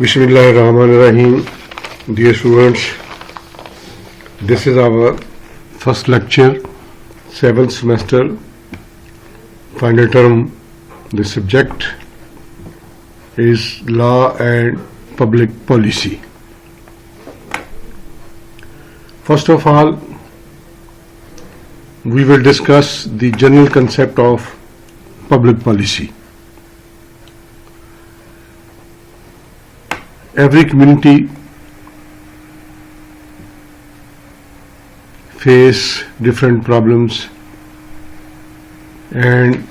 Bismillahirrahmanirrahim. Dear students, this is our first lecture, 7th semester, final term. The subject is Law and Public Policy. First of all, we will discuss the general concept of public policy. Every community face different problems, and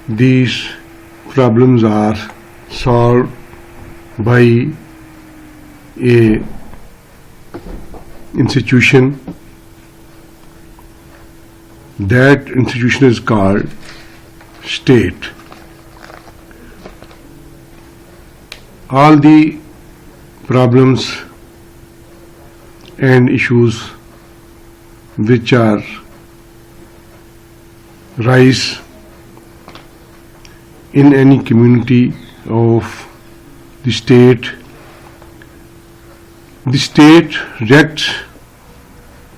these problems are solved by a institution. That institution is called state. All the problems and issues which are rise in any community of the state reacts,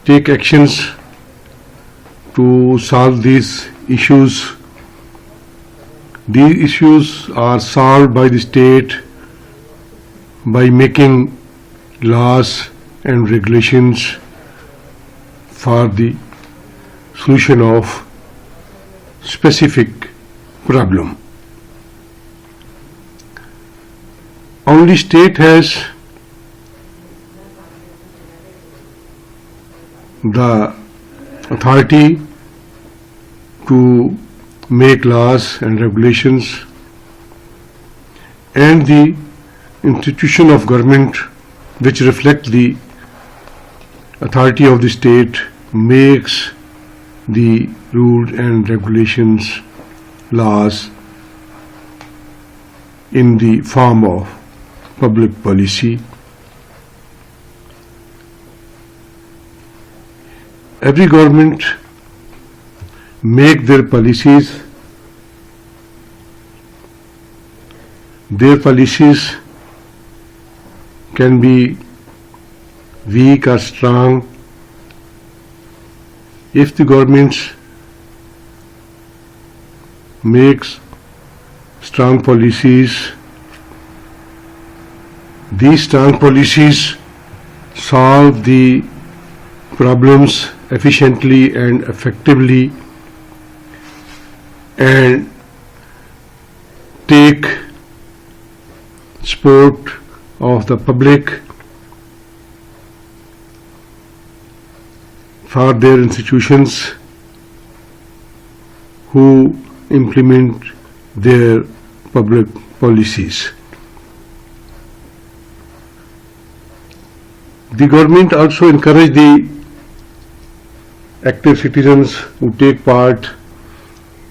take actions to solve these issues. These issues are solved by the state by making laws and regulations for the solution of specific problem. Only state has the authority to make laws and regulations, and the institution of government which reflect the authority of the state makes the rules and regulations, laws in the form of public policy. Every government make their policies. Their policies can be weak or strong. If the government makes strong policies, these strong policies solve the problems efficiently and effectively and take support of the public for their institutions who implement their public policies. The government also encourage the active citizens who take part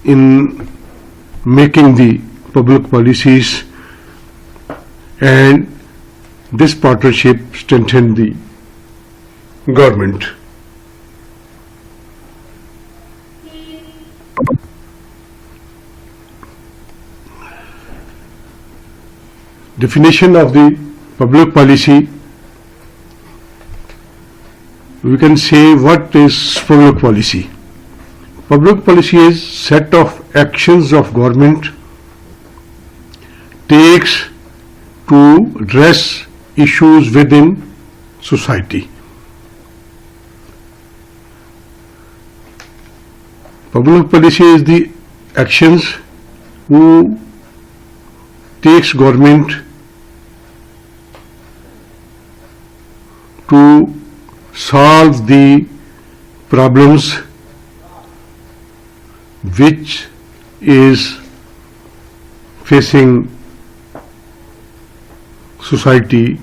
in making the public policies, and this partnership strengthens the government. Definition of the public policy. We can say, what is public policy? Public policy is set of actions of government takes to address issues within society. Public policy is the actions who takes government to solve the problems which is facing society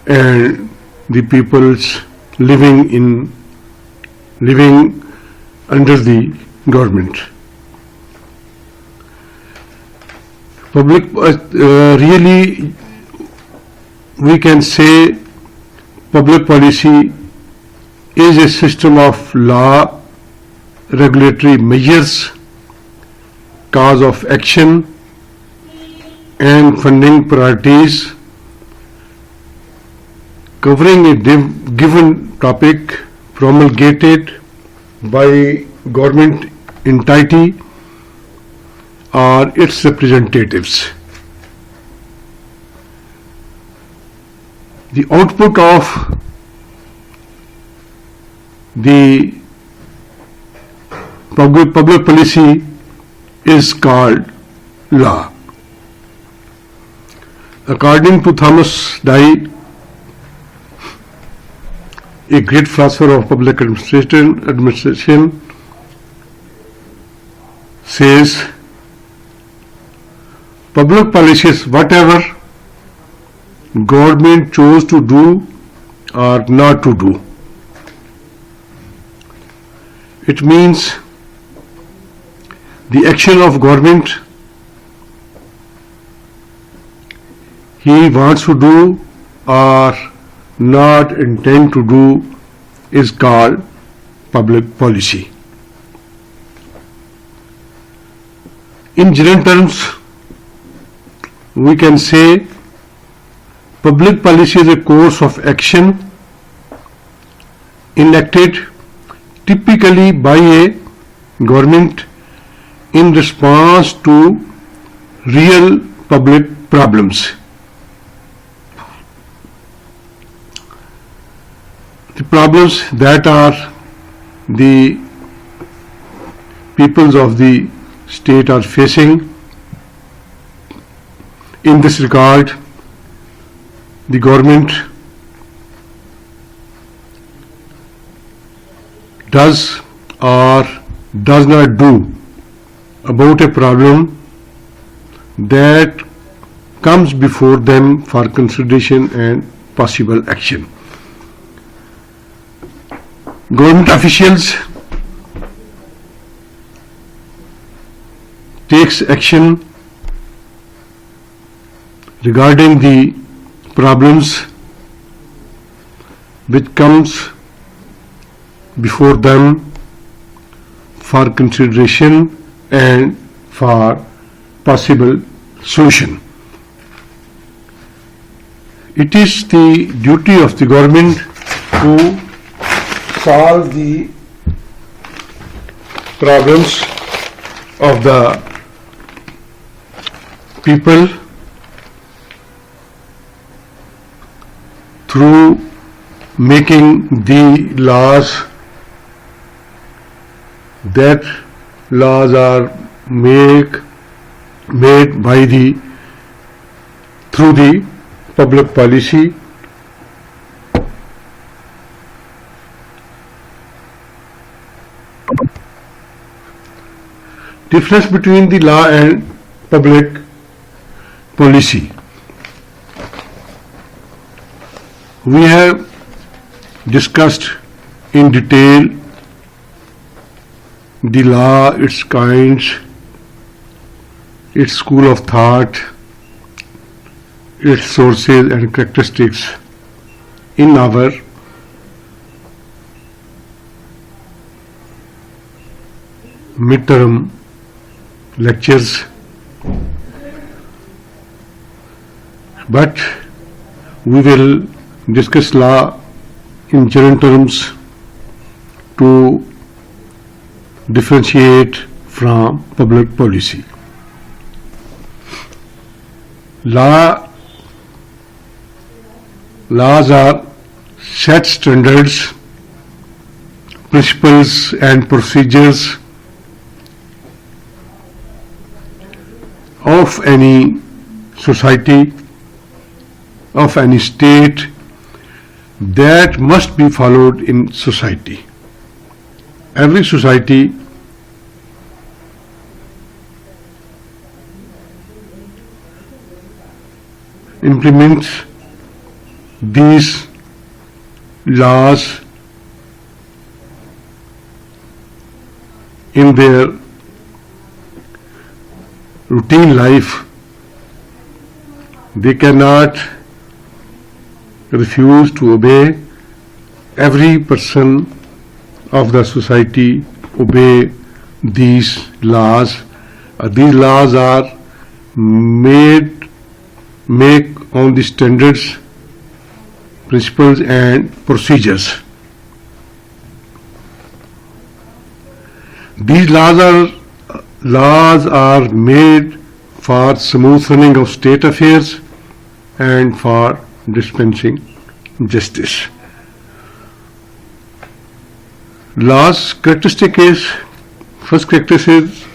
and the peoples living under the government. Public really we can say public policy is a system of law, regulatory measures cause of action and funding priorities covering a given topic promulgated by government entity or its representatives. The output of the public policy is called law. According to Thomas Dye, a great philosopher of public administration says, public policy is whatever government chose to do or not to do. It means the action of government he wants to do or not intend to do is called public policy. In general terms, we can say public policy is a course of action enacted typically by a government in response to real public problems. The problems that are the peoples of the state are facing. In this regard, the government does or does not do about a problem that comes before them for consideration and possible action. Government officials takes action regarding the problems which comes before them for consideration and for possible solution. It is the duty of the government to solve the problems of the people through making the laws. That laws are made by through the public policy. Difference between the law and public policy. We have discussed in detail the law, its kinds, its school of thought, its sources and characteristics in our midterm lectures, but we will discuss law in general terms to differentiate from public policy. Laws are set standards, principles and procedures of any society, of any state that must be followed in society. Every society implements these laws in their routine life. They cannot refuse to obey. Every person of the society obey these laws These laws are make on the standards, principles and procedures. These laws are made for smooth running of state affairs and for dispensing justice. Law's characteristic is, first characteristic is,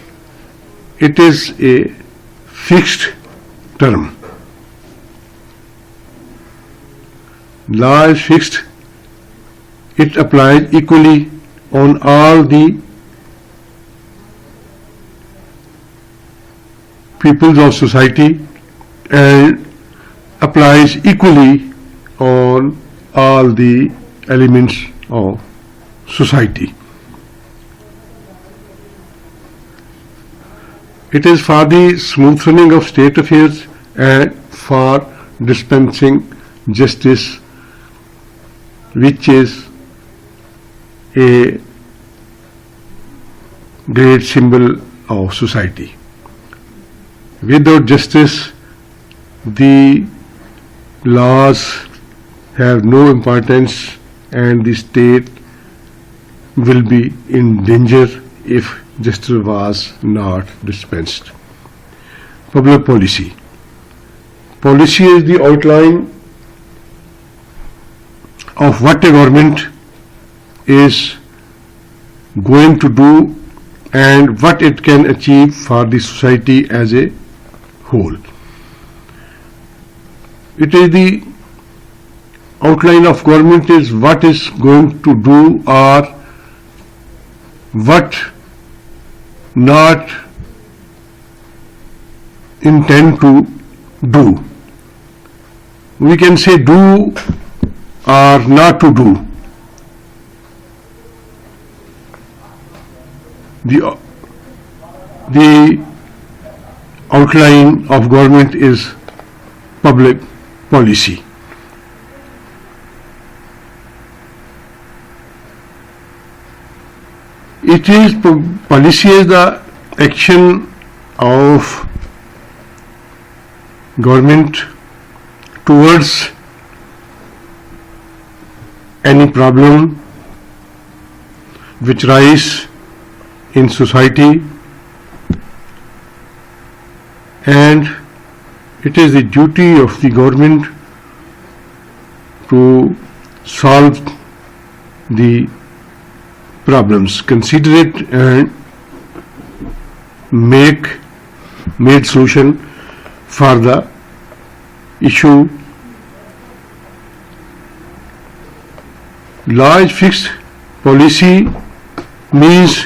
it is a fixed term. Law is fixed. It applies equally on all the peoples of society and applies equally on all the elements of society. It is for the smooth running of state affairs and for dispensing justice, which is a great symbol of society. Without justice, the laws have no importance and the state will be in danger if justice was not dispensed. Public policy. Policy is the outline of what a government is going to do and what it can achieve for the society as a whole. It is the outline of government is what is going to do or what not intend to do. We can say do or not to do. The outline of government is public policy. It is policy is the action of government towards any problem which rise in society, and it is the duty of the government to solve the problems, consider it and make solution for the issue. Law is fixed. Policy means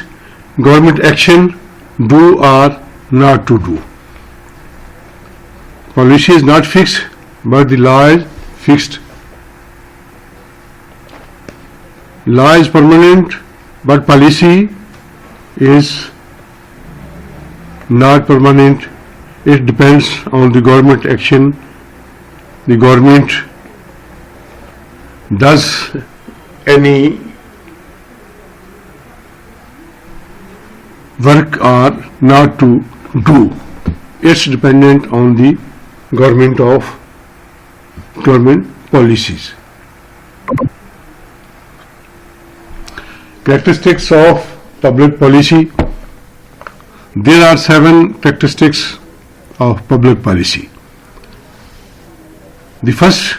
government action, do or not to do. Policy is not fixed, but the law is fixed. Law is permanent, but policy is not permanent. It depends on the government action. The government does any work or not to do. It's dependent on the government policies. Characteristics of public policy. There are 7 characteristics of public policy. The first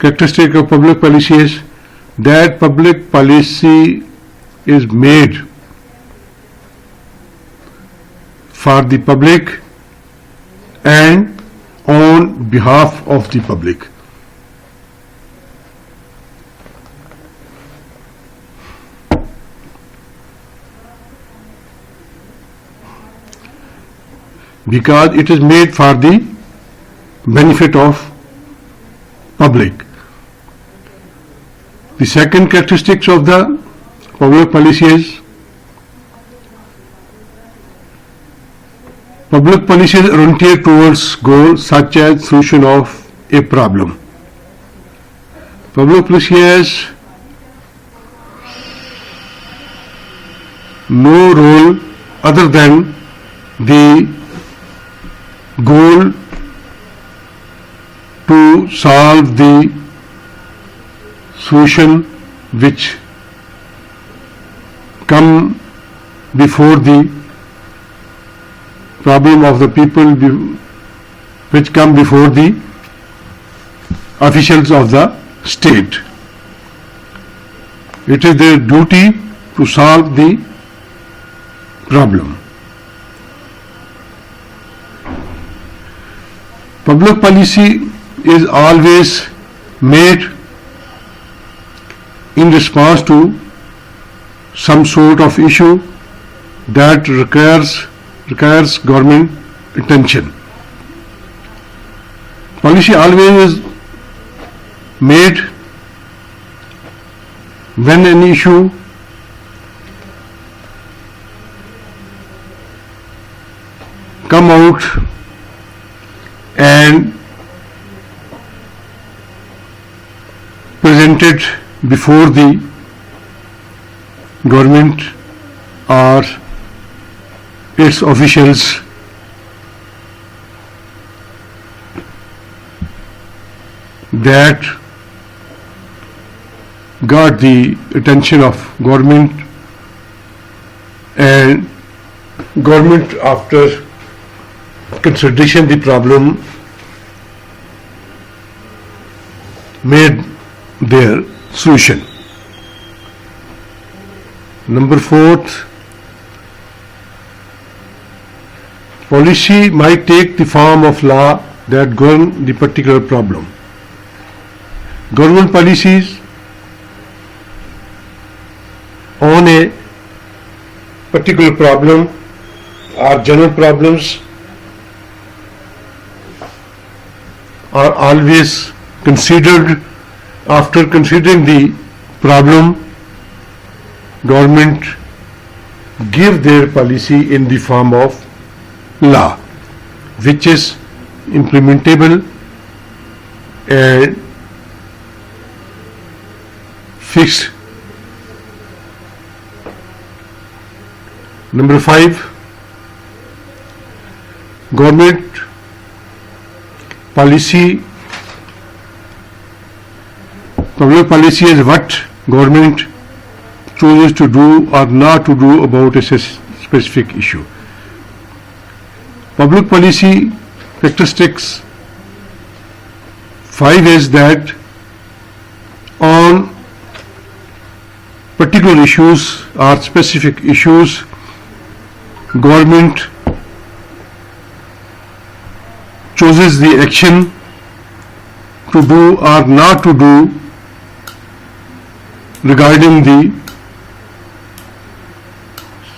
characteristic of public policy is that public policy is made for the public and on behalf of the public. Because it is made for the benefit of public. The second characteristics of the public policy is public policy is oriented towards goals such as solution of a problem. Public policy has no role other than the goal to solve the solution which come before the problem of the people, which come before the officials of the state. It is their duty to solve the problem. Public policy is always made in response to some sort of issue that requires government attention. Policy always is made when an issue come out and presented before the government or its officials that got the attention of government, and government, after consideration the problem, made their solution. Number 4, policy might take the form of law that govern the particular problem. Government policies on a particular problem or general problems are always considered. After considering the problem, government give their policy in the form of law, which is implementable and fixed. Number 5, government policy, public policy is what government chooses to do or not to do about a specific issue. Public policy characteristics 5 is that on particular issues or specific issues, government chooses the action to do or not to do regarding the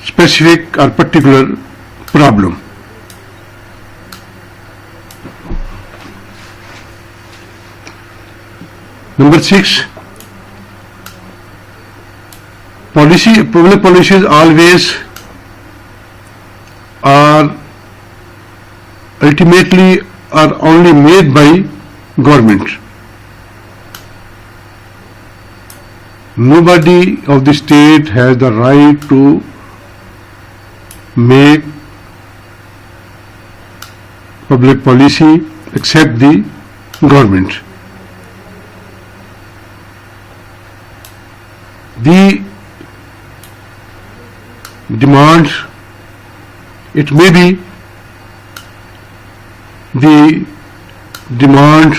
specific or particular problem. Number 6, public policies always are ultimately are only made by government. Nobody of the state has the right to make public policy except the government. The demand, it may be the demand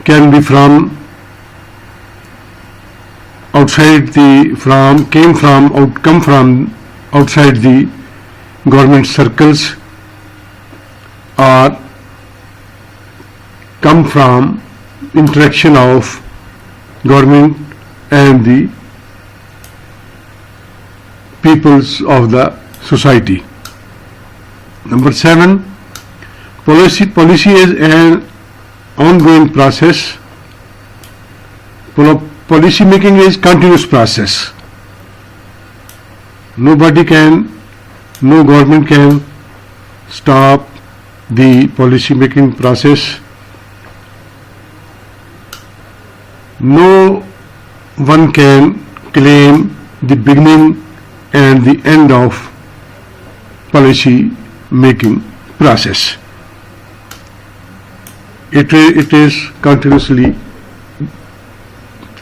can be from outside come from outside the government circles, or come from interaction of government and the peoples of the society. Number 7, policy is an ongoing process. Policy making is continuous process. No government can stop the policy making process. No one can claim the beginning and the end of policy making process. It is continuously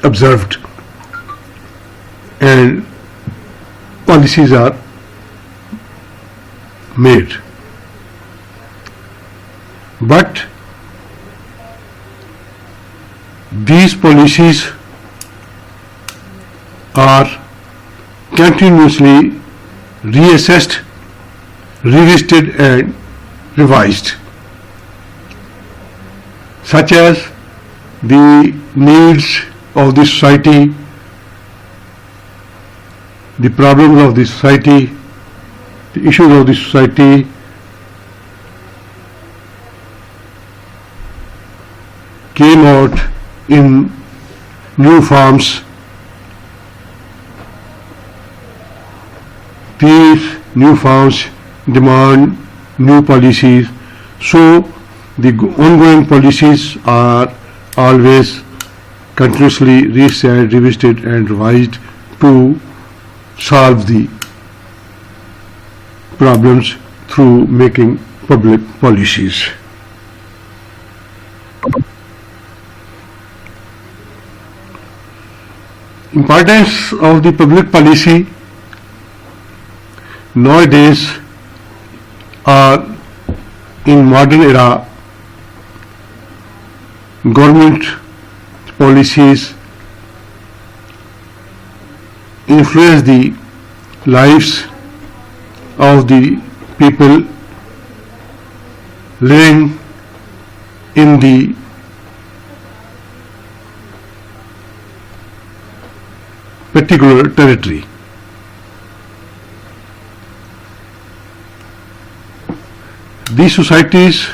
observed and policies are made. But these policies are continuously reassessed, revisited and revised, such as the needs of the society, the problems of the society, the issues of the society, came out in new forms. These new forms demand new policies, so the ongoing policies are always continuously reset, revisited and revised to solve the problems through making public policies. Importance of the public policy nowadays are in modern era. Government policies influence the lives of the people living in the particular territory. These societies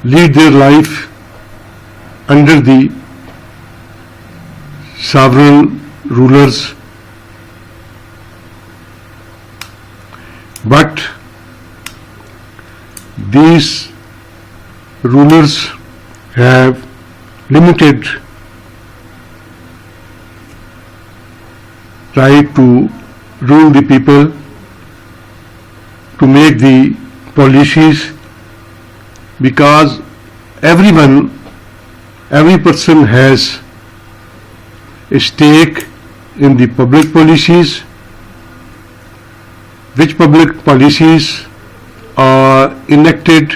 lead their life under the sovereign rulers, but these rulers have limited right to rule the people, to make the policies, because every person has a stake in the public policies, which public policies are enacted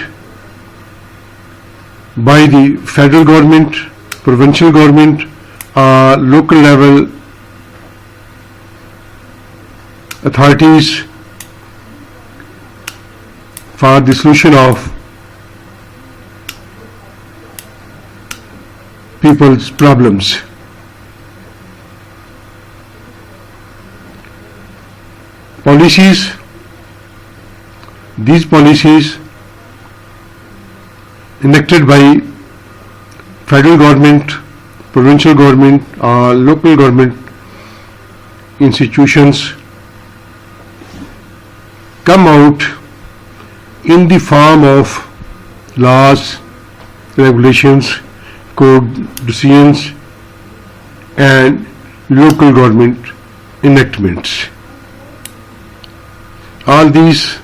by the federal government, provincial government, local level authorities for the solution of people's problems. These policies enacted by federal government, provincial government or local government institutions come out in the form of laws, regulations, code decisions and local government enactments. All these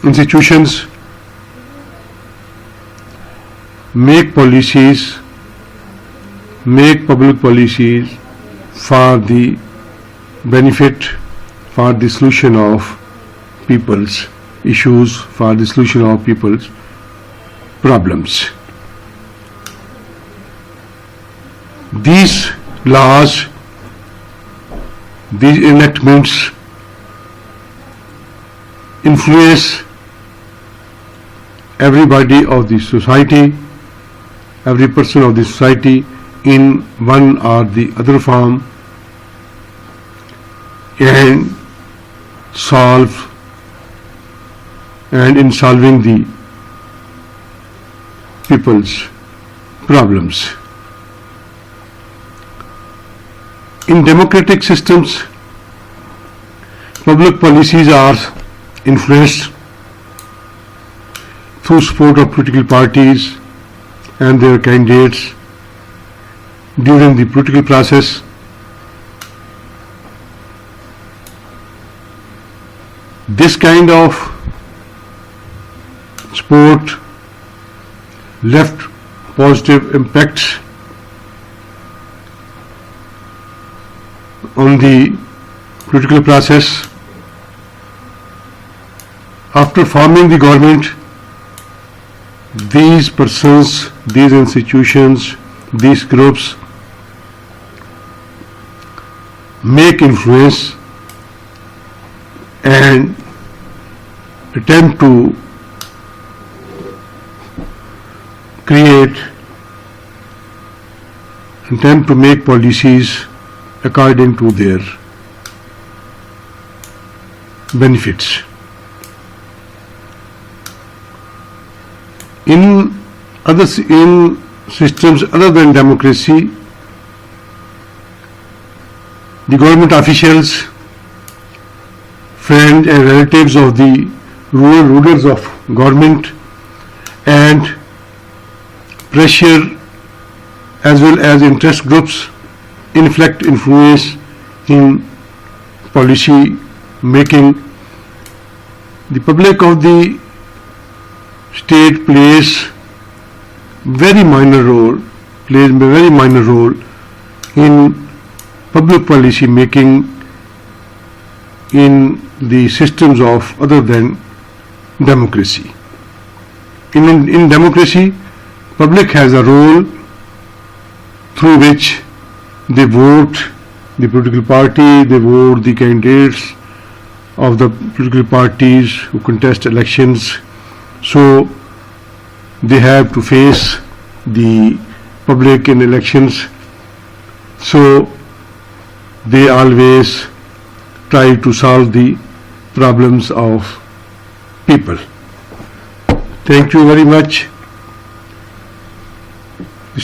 institutions make policies, make public policies for the benefit, for the solution of people's issues, for the solution of people's problems. These laws, these enactments influence everybody of the society, every person of the society in one or the other form, and in solving the people's problems. In democratic systems, public policies are influenced through support of political parties and their candidates during the political process. This kind of support left positive impacts on the political process. After forming the government, these persons, these institutions, these groups make influence and attempt to make policies according to their benefits. In systems other than democracy, the government officials, friends and relatives of the rural rulers of government, and pressure as well as interest groups influence in policy making. The public of the state plays very minor role in public policy making in the systems of other than democracy. In democracy, public has a role through which they vote the political party, they vote the candidates of the political parties who contest elections. So they have to face the public in elections. So they always try to solve the problems of people. Thank you very much.